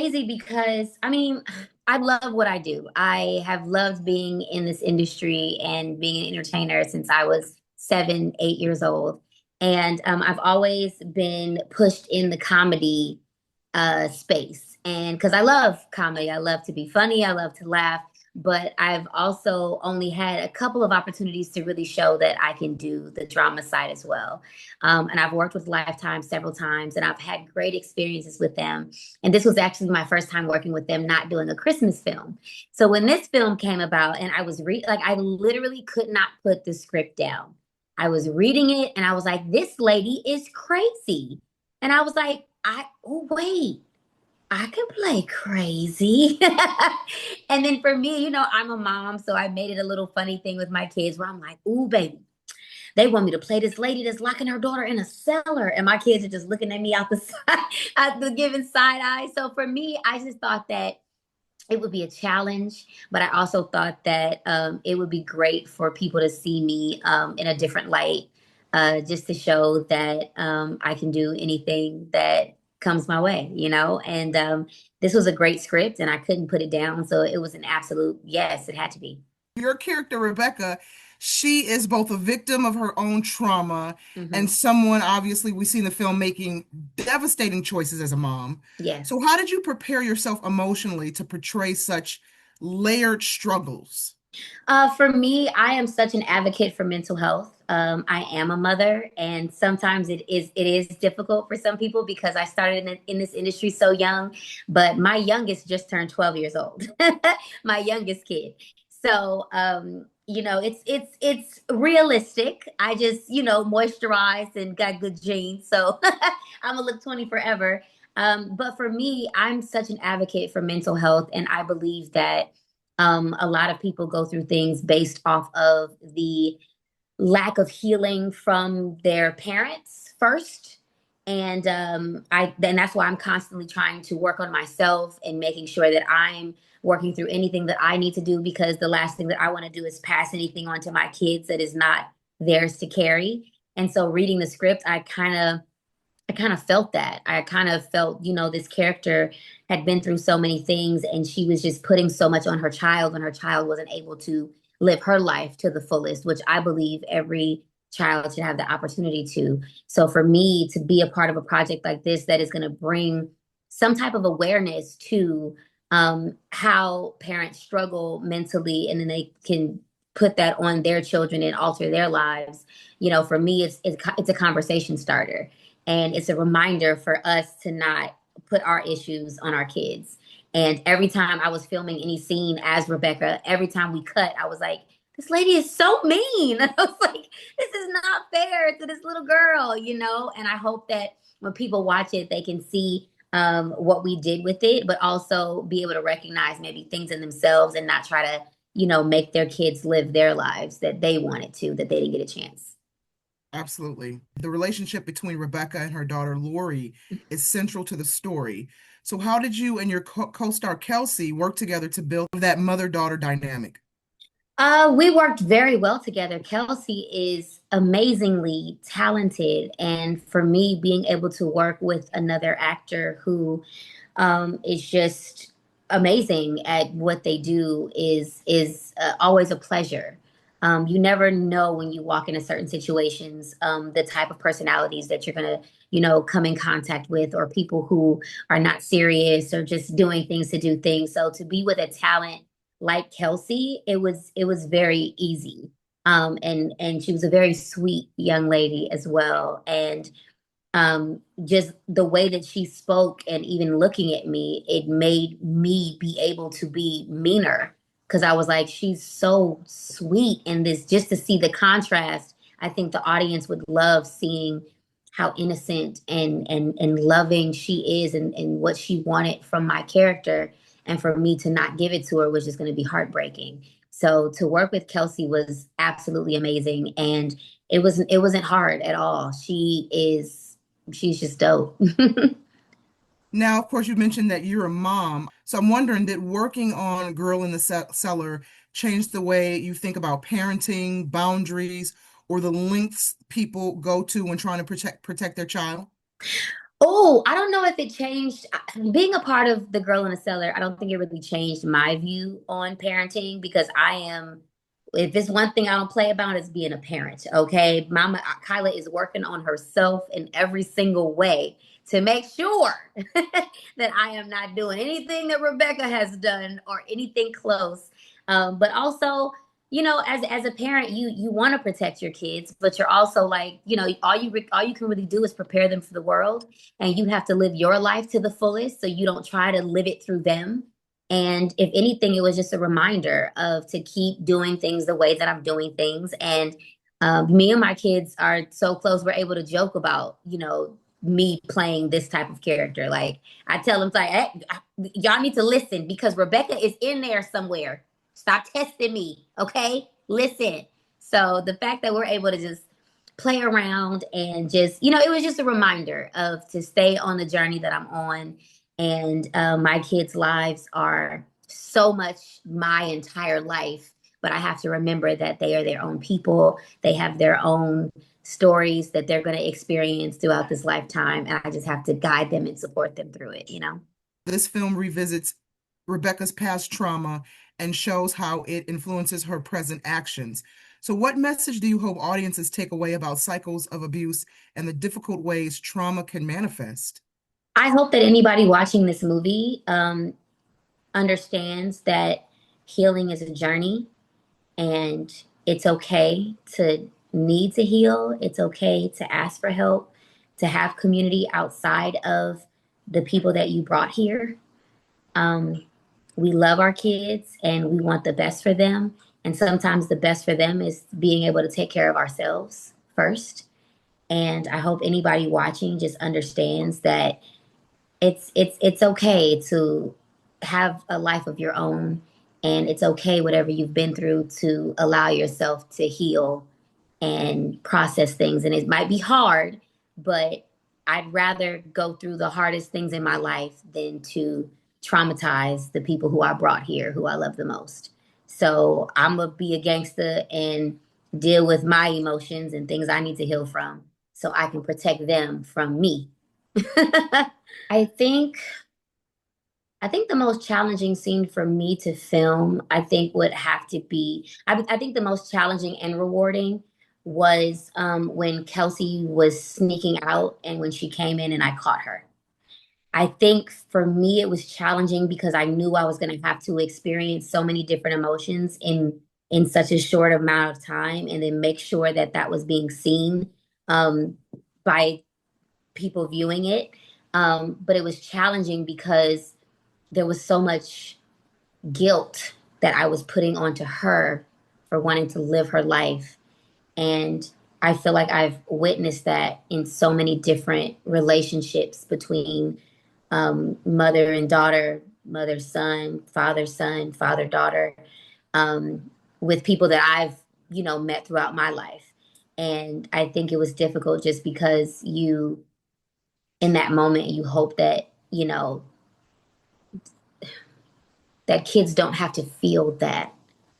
crazy because I mean, I love what I do. I have loved being in this industry and being an entertainer since I was 7, 8 years old. And I've always been pushed in the comedy space. And because I love comedy, I love to be funny, I love to laugh, but I've also only had a couple of opportunities to really show that I can do the drama side as well. And I've worked with Lifetime several times, and I've had great experiences with them. And this was actually my first time working with them, not doing a Christmas film. So when this film came about, and I literally could not put the script down. I was reading it, and I was like, "This lady is crazy," and I was like, oh wait, I can play crazy." And then for me, I'm a mom, so I made it a little funny thing with my kids where I'm like, "Ooh, baby, they want me to play this lady that's locking her daughter in a cellar." And my kids are just looking at me out the side, at the giving side eye. So for me, I just thought that it would be a challenge, but I also thought that it would be great for people to see me in a different light, just to show that I can do anything that comes my way. And this was a great script, and I couldn't put it down. So it was an absolute yes, it had to be. Your character, Rebecca, she is both a victim of her own trauma and Hmm. someone, obviously, we see in the film making devastating choices as a mom. So, Yes. how did you prepare yourself emotionally to portray such layered struggles? For me, I am such an advocate for mental health. I am a mother, and sometimes it is difficult for some people because I started in this industry so young. But my youngest just turned 12 years old. My youngest kid. So it's realistic. I just moisturized and got good genes, so I'm gonna look 20 forever. But for me, I'm such an advocate for mental health, and I believe that a lot of people go through things based off of the lack of healing from their parents first. And then that's why I'm constantly trying to work on myself and making sure that I'm working through anything that I need to do, because the last thing that I want to do is pass anything on to my kids that is not theirs to carry. And so reading the script, I kind of felt that. I kind of felt, this character had been through so many things, and she was just putting so much on her child when her child wasn't able to live her life to the fullest, which I believe every child should have the opportunity to. So for me to be a part of a project like this that is going to bring some type of awareness to how parents struggle mentally, and then they can put that on their children and alter their lives. For me, it's a conversation starter, and it's a reminder for us to not put our issues on our kids. And every time I was filming any scene as Rebecca, every time we cut, I was like, this lady is so mean. I was like, this is not fair to this little girl. And I hope that when people watch it, they can see what we did with it, but also be able to recognize maybe things in themselves and not try to, make their kids live their lives that they wanted to, that they didn't get a chance. Absolutely. The relationship between Rebecca and her daughter Lori is central to the story. So, how did you and your co-star Kelsey work together to build that mother-daughter dynamic? We worked very well together. Kelsey is amazingly talented, and for me, being able to work with another actor who is just amazing at what they do is always a pleasure. You never know when you walk into certain situations, the type of personalities that you're gonna, come in contact with, or people who are not serious or just doing things to do things. So to be with a talent like Kelsey, it was very easy. And she was a very sweet young lady as well. And just the way that she spoke and even looking at me, it made me be able to be meaner, because I was like, she's so sweet. And this, just to see the contrast, I think the audience would love seeing how innocent and loving she is, and what she wanted from my character. And for me to not give it to her was just going to be heartbreaking. So to work with Kelsey was absolutely amazing. And it wasn't hard at all. She's just dope. Now, of course, you mentioned that you're a mom. So, I'm wondering, did working on Girl in the Cellar change the way you think about parenting, boundaries, or the lengths people go to when trying to protect their child? Oh, I don't know if it changed. Being a part of the Girl in the Cellar, I don't think it really changed my view on parenting because I am, if it's one thing I don't play about, is being a parent. Okay. Mama Kyla is working on herself in every single way to make sure that I am not doing anything that Rebecca has done or anything close. But also, as a parent, you want to protect your kids, but you're also like, all you can really do is prepare them for the world, and you have to live your life to the fullest so you don't try to live it through them. And if anything, it was just a reminder of to keep doing things the way that I'm doing things. And me and my kids are so close, we're able to joke about, me playing this type of character. Like I tell them, like, hey, y'all need to listen because Rebecca is in there somewhere. Stop testing me, okay? Listen. So the fact that we're able to just play around and just, it was just a reminder of to stay on the journey that I'm on. And my kids' lives are so much my entire life, but I have to remember that they are their own people. They have their own stories that they're going to experience throughout this lifetime. And I just have to guide them and support them through it. This film revisits Rebecca's past trauma and shows how it influences her present actions. So, what message do you hope audiences take away about cycles of abuse and the difficult ways trauma can manifest? I hope that anybody watching this movie understands that healing is a journey and it's okay to need to heal. It's okay to ask for help, to have community outside of the people that you brought here. Um, we love our kids and we want the best for them. And sometimes the best for them is being able to take care of ourselves first. And I hope anybody watching just understands that it's okay to have a life of your own, and it's okay whatever you've been through to allow yourself to heal and process things. And it might be hard, but I'd rather go through the hardest things in my life than to traumatize the people who I brought here, who I love the most. So I'm gonna be a gangster and deal with my emotions and things I need to heal from so I can protect them from me. I think I think the most challenging scene for me to film, I think would have to be, I think the most challenging and rewarding was when Kelsey was sneaking out and when she came in and I caught her. I think for me, it was challenging because I knew I was going to have to experience so many different emotions in such a short amount of time, and then make sure that that was being seen by people viewing it. But it was challenging because there was so much guilt that I was putting onto her for wanting to live her life. And I feel like I've witnessed that in so many different relationships between mother and daughter, mother son, father daughter, um, with people that I've, met throughout my life. And I think it was difficult just because in that moment, you hope that, that kids don't have to feel that.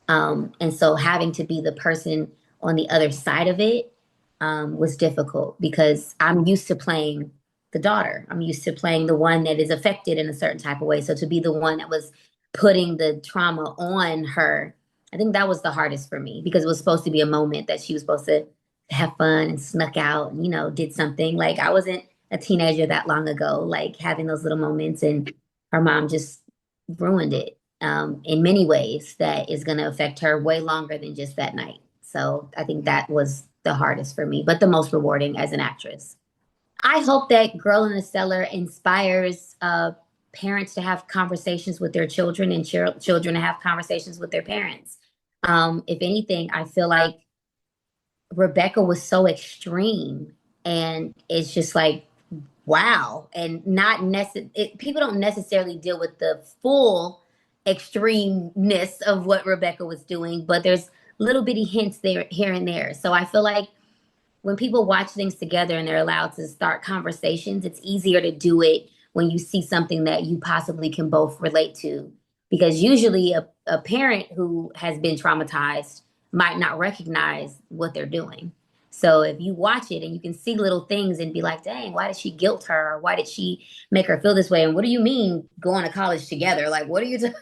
And so having to be the person on the other side of it was difficult because I'm used to playing the daughter. I'm used to playing the one that is affected in a certain type of way. So to be the one that was putting the trauma on her, I think that was the hardest for me because it was supposed to be a moment that she was supposed to have fun and snuck out and, did something. Like I wasn't a teenager that long ago, like having those little moments, and her mom just ruined it in many ways that is going to affect her way longer than just that night. So I think that was the hardest for me, but the most rewarding as an actress. I hope that Girl in the Cellar inspires parents to have conversations with their children and children to have conversations with their parents. If anything, I feel like Rebecca was so extreme, and it's just like, wow. And not people don't necessarily deal with the full extremeness of what Rebecca was doing, but there's little bitty hints there here and there. So I feel like when people watch things together and they're allowed to start conversations, it's easier to do it when you see something that you possibly can both relate to. Because usually a parent who has been traumatized might not recognize what they're doing. So if you watch it and you can see little things and be like, dang, why did she guilt her? Or why did she make her feel this way? And what do you mean going to college together? Like, what are you doing?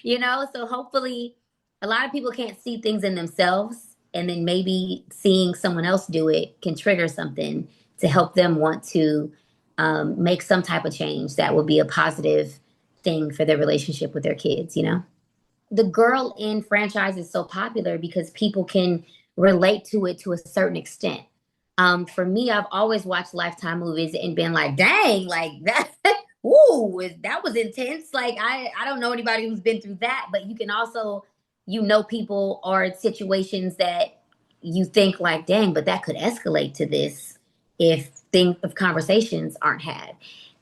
You know? So hopefully, a lot of people can't see things in themselves. And then maybe seeing someone else do it can trigger something to help them want to make some type of change that will be a positive thing for their relationship with their kids, you know? The girl in franchise is so popular because people can relate to it to a certain extent. For me, I've always watched Lifetime movies and been like, dang, like that, ooh, that was intense. Like I don't know anybody who's been through that, but you can also, you know, people or situations that you think like, dang, but that could escalate to this if conversations aren't had.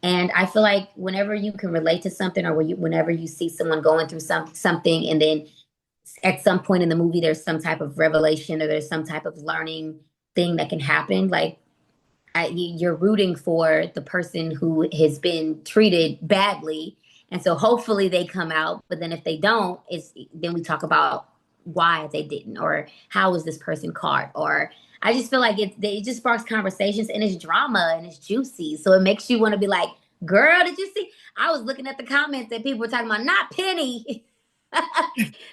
And I feel like whenever you can relate to something, or whenever you see someone going through something, and then at some point in the movie there's some type of revelation or there's some type of learning thing that can happen, like you're rooting for the person who has been treated badly, and so hopefully they come out. But then if they don't, it's then we talk about why they didn't, or how was this person caught, or I just feel like it just sparks conversations, and it's drama and it's juicy, so it makes you want to be like, girl, did you see? I was looking at the comments that people were talking about, not Penny.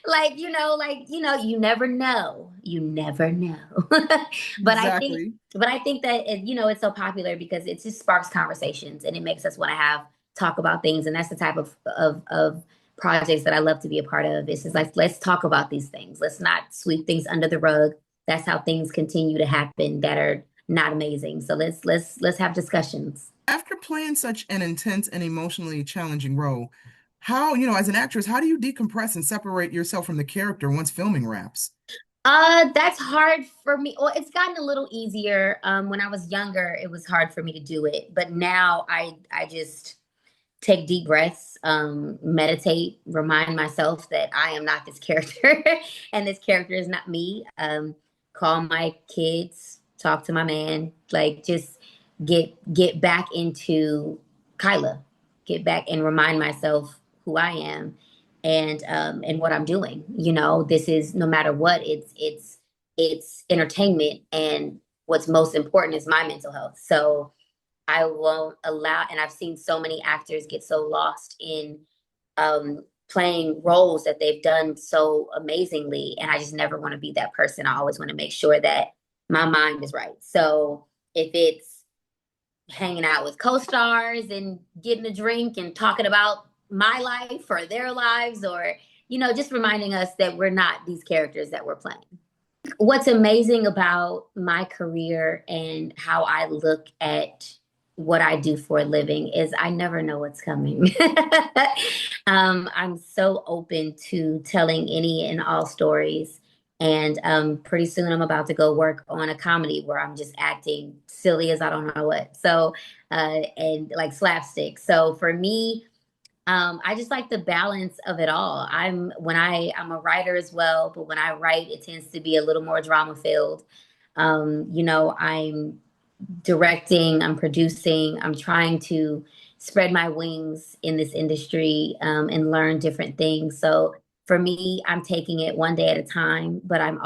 Like, you never know, you never know. but i think Exactly. but I think that it's so popular because it just sparks conversations, and it makes us want to have talk about things, and that's the type of projects that I love to be a part of. It's just like, let's talk about these things, let's not sweep things under the rug. That's how things continue to happen that are not amazing. So let's have discussions. After playing such an intense and emotionally challenging role, how, as an actress, how do you decompress and separate yourself from the character once filming wraps? That's hard for me. Well, it's gotten a little easier. When I was younger, it was hard for me to do it, but now I just take deep breaths, meditate, remind myself that I am not this character and this character is not me. Call my kids, talk to my man, like just get back into Kyla, get back and remind myself who I am and what I'm doing. You know, this is, no matter what, it's entertainment, and what's most important is my mental health. So I won't allow, and I've seen so many actors get so lost in playing roles that they've done so amazingly. And I just never want to be that person. I always want to make sure that my mind is right. So if it's hanging out with co-stars and getting a drink and talking about my life or their lives, or, just reminding us that we're not these characters that we're playing. What's amazing about my career and how I look at what I do for a living is I never know what's coming. I'm so open to telling any and all stories. And pretty soon I'm about to go work on a comedy where I'm just acting silly as I don't know what. So, and like slapstick. So for me, I just like the balance of it all. I'm a writer as well, but when I write, it tends to be a little more drama filled. I'm directing, I'm producing, I'm trying to spread my wings in this industry, and learn different things. So for me, I'm taking it one day at a time, but I'm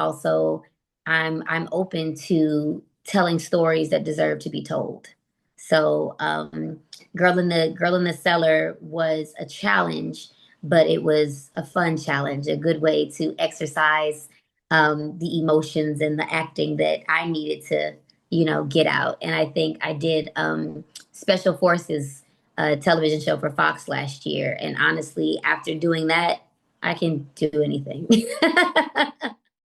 open to telling stories that deserve to be told. So Girl in the Cellar was a challenge, but it was a fun challenge, a good way to exercise the emotions and the acting that I needed to, get out. And I think I did Special Forces, television show for Fox last year. And honestly, after doing that, I can do anything.